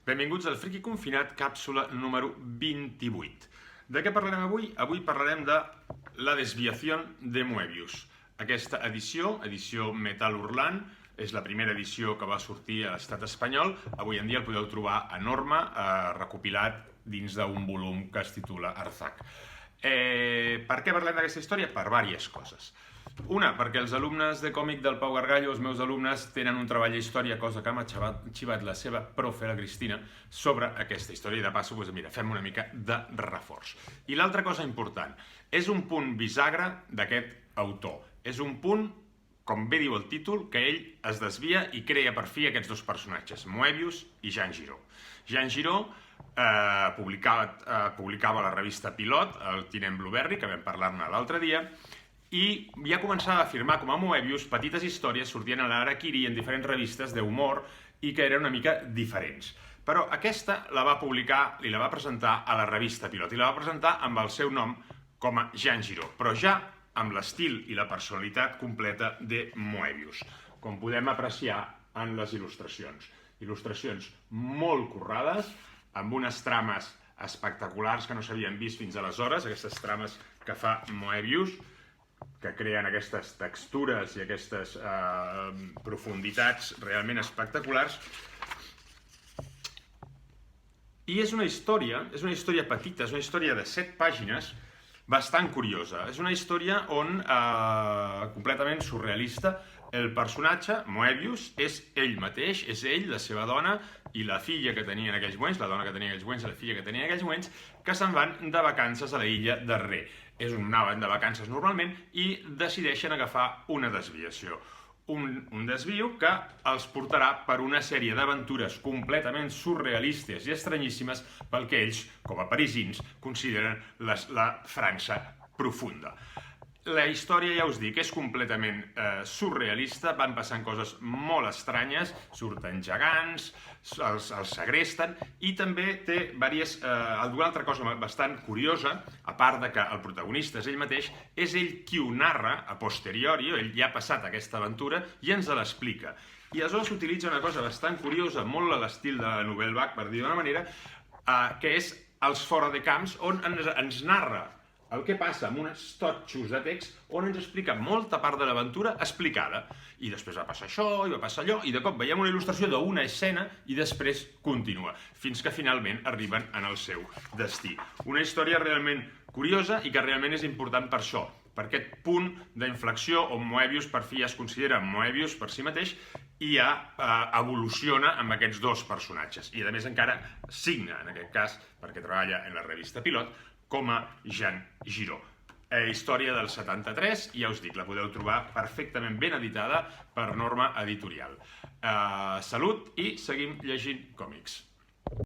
Benvinguts al Friki Confinat, càpsula número 28. De què parlarem avui? Avui parlarem de La desviación de Moebius. Aquesta edició Metal Hurlant, és la primera edició que va sortir a l'estat espanyol. Avui en dia el podeu trobar enorme, recopilat dins d'un volum que es titula Arzac. Per què parlem d'aquesta història? Per diverses coses. Una, perquè els alumnes de còmic del Pau Gargallo, els meus alumnes, tenen un treball de història, cosa que m'ha xivat la seva profe, la Cristina, sobre aquesta història. I de passo, doncs, mira, fem una mica de reforç. I l'altra cosa important, és un punt bisagra d'aquest autor. És un punt, com bé diu el títol, que ell es desvia i crea per fi aquests dos personatges, Moebius i Jean Giraud. Jean Giraud publicava a la revista Pilot, el Tinent Blueberry, que vam parlar-ne l'altre dia, i ja començava a firmar com a Moebius petites històries sortien a l'Harakiri en diferents revistes d'humor i que eren una mica diferents. Però aquesta la va publicar i la va presentar a la revista Pilot i la va presentar amb el seu nom com a Jean Giraud, però ja amb l'estil i la personalitat completa de Moebius, com podem apreciar en les il·lustracions. Il·lustracions molt currades, amb unes trames espectaculars que no s'havien vist fins aleshores, aquestes trames que fa Moebius, que creen aquestes textures i aquestes profunditats realment espectaculars. I és una història petita, és una història de 7 pàgines, bastant curiosa. És una història on, completament surrealista, el personatge, Moebius, és ell mateix, és ell, la seva dona i la filla que tenia en aquells moments, la dona que tenia en aquells moments i la filla que tenia en aquells moments, que se'n van de vacances a la illa de Ré. Anaven de vacances normalment i decideixen agafar una desviació. Un desvio que els portarà per una sèrie d'aventures completament surrealistes i estranyíssimes pel que ells, com a parisins, consideren la França profunda. La història, ja us dic, és completament surrealista, van passant coses molt estranyes, surten gegants, els segresten, i també té alguna altra cosa bastant curiosa, a part de que el protagonista és ell mateix, és ell qui ho narra a posteriori, ell ja ha passat aquesta aventura i ens l'explica. I aleshores s'utilitza una cosa bastant curiosa, molt a l'estil de la Nouvelle Vague, per dir d'una manera, que és els fora de camps, on ens narra el que passa amb uns totxos de text on ens explica molta part de l'aventura explicada. I després va passar això, i va passar allò, i de cop veiem una il·lustració d'una escena i després continua, fins que finalment arriben en el seu destí. Una història realment curiosa i que realment és important per això, per aquest punt d'inflexió on Moebius per fi ja es considera Moebius per si mateix i ja evoluciona amb aquests dos personatges. I a més encara signa, en aquest cas, perquè treballa en la revista Pilot, com a Jean Giraud. Història del 73, i ja us dic, la podeu trobar perfectament ben editada per Norma Editorial. Salut i seguim llegint còmics.